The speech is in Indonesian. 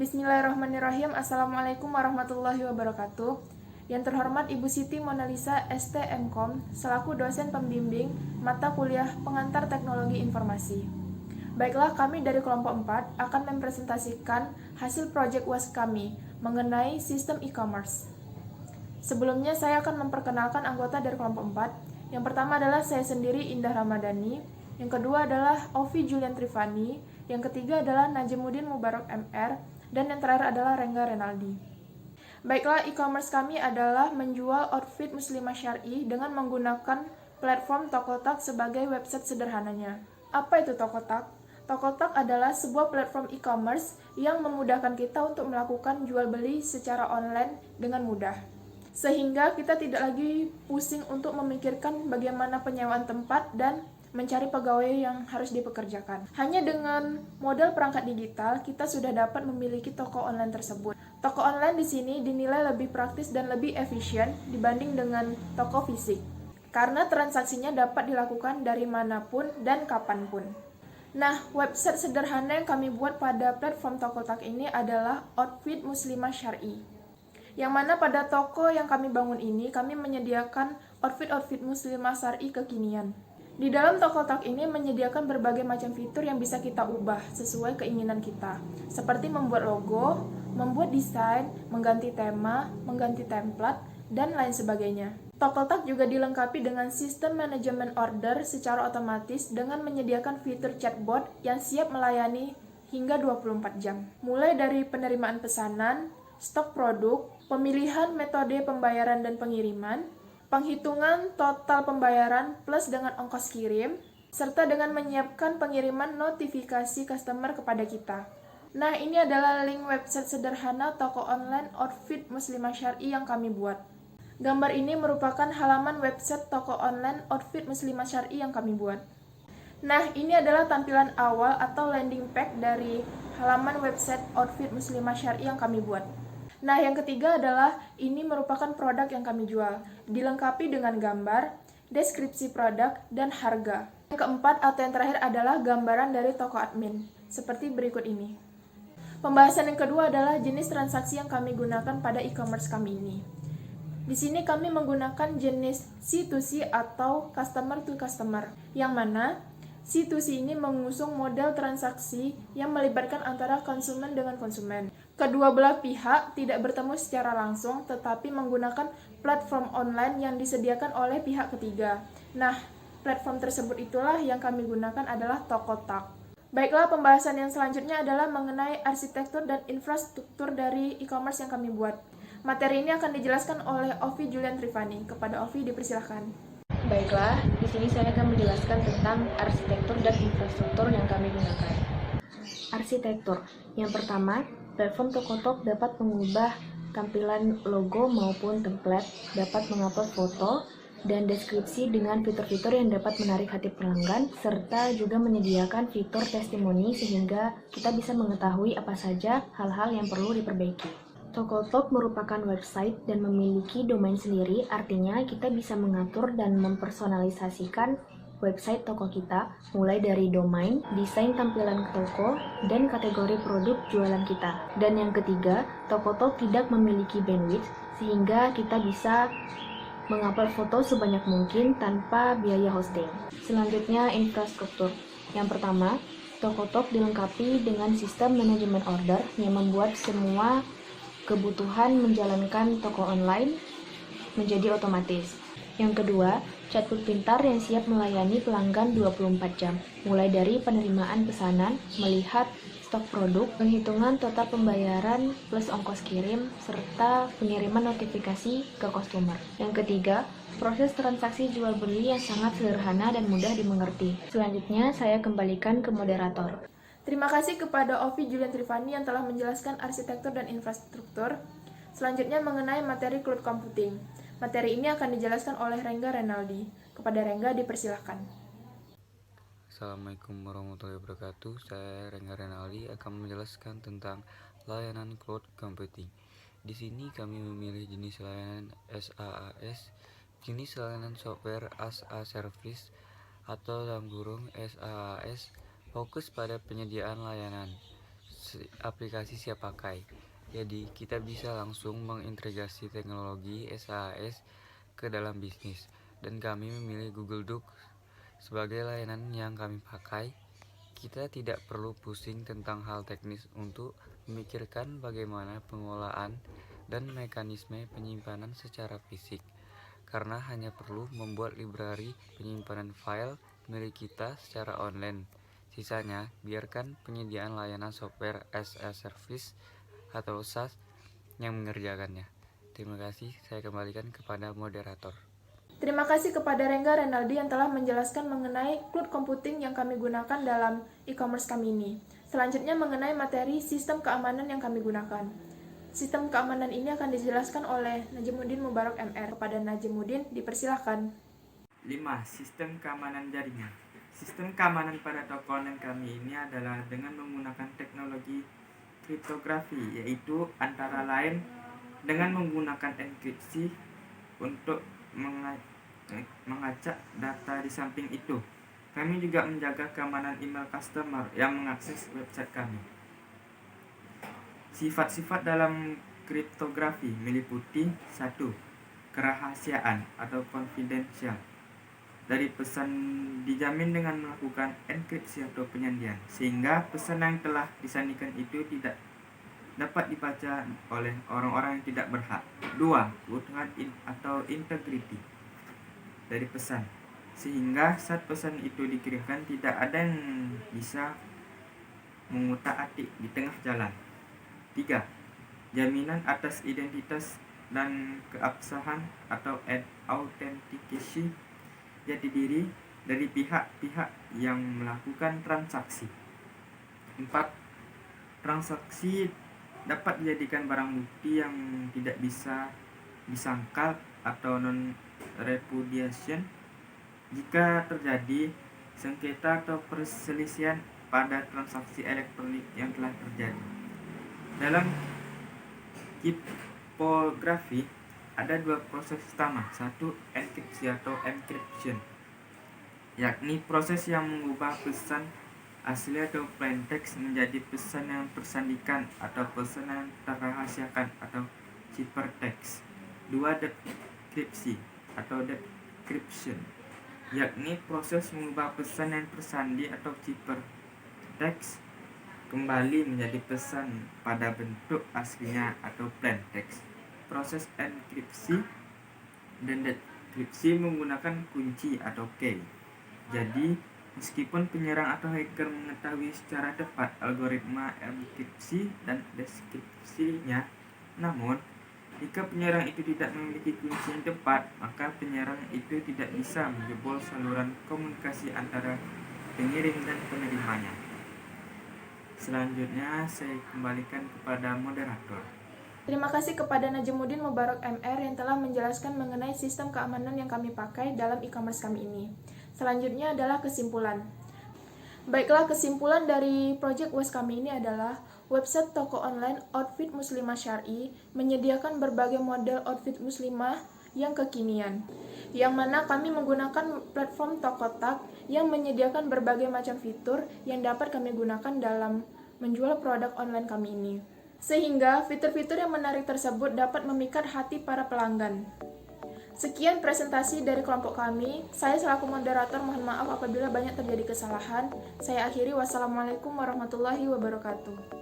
Bismillahirrahmanirrahim. Assalamualaikum warahmatullahi wabarakatuh. Yang terhormat Ibu Siti Monalisa STMkom selaku dosen pembimbing mata kuliah pengantar teknologi informasi. Baiklah, kami dari kelompok 4 akan mempresentasikan hasil proyek UAS kami mengenai sistem e-commerce. Sebelumnya saya akan memperkenalkan anggota dari kelompok 4. Yang pertama adalah saya sendiri, Indah Ramadhani. Yang kedua adalah Ovi Julian Trivani. Yang ketiga adalah Najimuddin Mubarak MR. Dan yang terakhir adalah Rengga Renaldi. Baiklah, e-commerce kami adalah menjual outfit muslimah syar'i dengan menggunakan platform Tokotak sebagai website sederhananya. Apa itu Tokotak? Tokotak adalah sebuah platform e-commerce yang memudahkan kita untuk melakukan jual beli secara online dengan mudah. Sehingga kita tidak lagi pusing untuk memikirkan bagaimana penyewaan tempat dan mencari pegawai yang harus dipekerjakan. Hanya dengan modal perangkat digital, kita sudah dapat memiliki toko online tersebut. Toko online di sini dinilai lebih praktis dan lebih efisien dibanding dengan toko fisik, karena transaksinya dapat dilakukan dari manapun dan kapanpun. Nah, website sederhana yang kami buat pada platform Tokotak ini adalah outfit muslimah syar'i. Yang mana pada toko yang kami bangun ini, kami menyediakan outfit muslimah syar'i kekinian. Di dalam Tokotak ini menyediakan berbagai macam fitur yang bisa kita ubah sesuai keinginan kita, seperti membuat logo, membuat desain, mengganti tema, mengganti template, dan lain sebagainya. Tokotak juga dilengkapi dengan sistem manajemen order secara otomatis dengan menyediakan fitur chatbot yang siap melayani hingga 24 jam. Mulai dari penerimaan pesanan, stok produk, pemilihan metode pembayaran dan pengiriman, penghitungan total pembayaran plus dengan ongkos kirim, serta dengan menyiapkan pengiriman notifikasi customer kepada kita. Nah, ini adalah link website sederhana toko online outfit muslimah syar'i yang kami buat. Gambar ini merupakan halaman website toko online outfit muslimah syar'i yang kami buat. Nah, ini adalah tampilan awal atau landing page dari halaman website outfit muslimah syar'i yang kami buat. Nah, yang ketiga adalah ini merupakan produk yang kami jual, dilengkapi dengan gambar, deskripsi produk, dan harga. Yang keempat atau yang terakhir adalah gambaran dari toko admin, seperti berikut ini. Pembahasan yang kedua adalah jenis transaksi yang kami gunakan pada e-commerce kami ini. Di sini kami menggunakan jenis C2C atau customer to customer, yang mana C2C ini mengusung model transaksi yang melibatkan antara konsumen dengan konsumen. Kedua belah pihak tidak bertemu secara langsung, tetapi menggunakan platform online yang disediakan oleh pihak ketiga. Nah, platform tersebut itulah yang kami gunakan adalah Tokotak. Baiklah, pembahasan yang selanjutnya adalah mengenai arsitektur dan infrastruktur dari e-commerce yang kami buat. Materi ini akan dijelaskan oleh Ovi Julian Trivani. Kepada Ovi dipersilahkan. Baiklah, di sini saya akan menjelaskan tentang arsitektur dan infrastruktur yang kami gunakan. Arsitektur. Yang pertama, platform Tokotak dapat mengubah tampilan logo maupun template, dapat mengupload foto dan deskripsi dengan fitur-fitur yang dapat menarik hati pelanggan, serta juga menyediakan fitur testimoni sehingga kita bisa mengetahui apa saja hal-hal yang perlu diperbaiki. Tokotak merupakan website dan memiliki domain sendiri, artinya kita bisa mengatur dan mempersonalisasikan website toko kita, mulai dari domain, desain tampilan toko, dan kategori produk jualan kita. Dan yang ketiga, Tokotak tidak memiliki bandwidth, sehingga kita bisa mengupload foto sebanyak mungkin tanpa biaya hosting. Selanjutnya, infrastruktur. Yang pertama, Tokotak dilengkapi dengan sistem manajemen order yang membuat semua kebutuhan menjalankan toko online menjadi otomatis. Yang kedua, chatbot pintar yang siap melayani pelanggan 24 jam, mulai dari penerimaan pesanan, melihat stok produk, penghitungan total pembayaran plus ongkos kirim, serta pengiriman notifikasi ke customer. Yang ketiga, proses transaksi jual beli yang sangat sederhana dan mudah dimengerti. Selanjutnya, saya kembalikan ke moderator. Terima kasih kepada Ovi Julian Trivani yang telah menjelaskan arsitektur dan infrastruktur. Selanjutnya mengenai materi cloud computing. Materi ini akan dijelaskan oleh Rengga Renaldi. Kepada Rengga dipersilahkan. Assalamualaikum warahmatullahi wabarakatuh. Saya Rengga Renaldi akan menjelaskan tentang layanan cloud computing. Di sini kami memilih jenis layanan SaaS, jenis layanan software as a service atau dalam kurung SaaS, fokus pada penyediaan layanan aplikasi siap pakai. Jadi kita bisa langsung mengintegrasi teknologi SaaS ke dalam bisnis. Dan kami memilih Google Docs sebagai layanan yang kami pakai. Kita tidak perlu pusing tentang hal teknis untuk memikirkan bagaimana pengolahan dan mekanisme penyimpanan secara fisik, karena hanya perlu membuat library penyimpanan file milik kita secara online. Sisanya, biarkan penyediaan layanan software as a service atau SaaS yang mengerjakannya. Terima kasih, saya kembalikan kepada moderator. Terima kasih kepada Rengga Renaldi yang telah menjelaskan mengenai cloud computing yang kami gunakan dalam e-commerce kami ini. Selanjutnya mengenai materi sistem keamanan yang kami gunakan. Sistem keamanan ini akan dijelaskan oleh Najimuddin Mubarak MR. Kepada Najimuddin, dipersilahkan. 5. Sistem keamanan jaringan. Sistem keamanan pada toko online kami ini adalah dengan menggunakan teknologi kriptografi, yaitu antara lain dengan menggunakan enkripsi untuk mengacak data. Di samping itu, kami juga menjaga keamanan email customer yang mengakses website kami. Sifat-sifat dalam kriptografi meliputi 1. Kerahasiaan atau confidential. Dari pesan dijamin dengan melakukan enkripsi atau penyandian, sehingga pesan yang telah disandikan itu tidak dapat dibaca oleh orang-orang yang tidak berhak. 2. Keutuhan atau integrity dari pesan, sehingga saat pesan itu dikirimkan tidak ada yang bisa mengutak-atik di tengah jalan. 3. Jaminan atas identitas dan keabsahan atau authentication jati diri dari pihak-pihak yang melakukan transaksi. 4. Transaksi dapat dijadikan barang bukti yang tidak bisa disangkal atau non-repudiation jika terjadi sengketa atau perselisihan pada transaksi elektronik yang telah terjadi. Dalam kriptografi ada 2 proses utama. 1. Enkripsi atau encryption, yakni proses yang mengubah pesan asli atau plain text menjadi pesan yang tersandikan atau pesan yang terrahasiakan atau ciphertext. 2. Dekripsi atau decryption, yakni proses mengubah pesan yang tersandi atau ciphertext kembali menjadi pesan pada bentuk aslinya atau plain text. Proses enkripsi dan dekripsi menggunakan kunci atau key. Jadi, meskipun penyerang atau hacker mengetahui secara tepat algoritma enkripsi dan dekripsinya, namun jika penyerang itu tidak memiliki kunci yang tepat, maka penyerang itu tidak bisa menjebol saluran komunikasi antara pengirim dan penerimanya. Selanjutnya, saya kembalikan kepada moderator. Terima kasih kepada Najimuddin Mubarak MR yang telah menjelaskan mengenai sistem keamanan yang kami pakai dalam e-commerce kami ini. Selanjutnya adalah kesimpulan. Baiklah, kesimpulan dari Project WES kami ini adalah website toko online outfit muslimah syar'i menyediakan berbagai model outfit muslimah yang kekinian, yang mana kami menggunakan platform Tokotak yang menyediakan berbagai macam fitur yang dapat kami gunakan dalam menjual produk online kami ini. Sehingga fitur-fitur yang menarik tersebut dapat memikat hati para pelanggan. Sekian presentasi dari kelompok kami. Saya selaku moderator mohon maaf apabila banyak terjadi kesalahan. Saya akhiri, wassalamualaikum warahmatullahi wabarakatuh.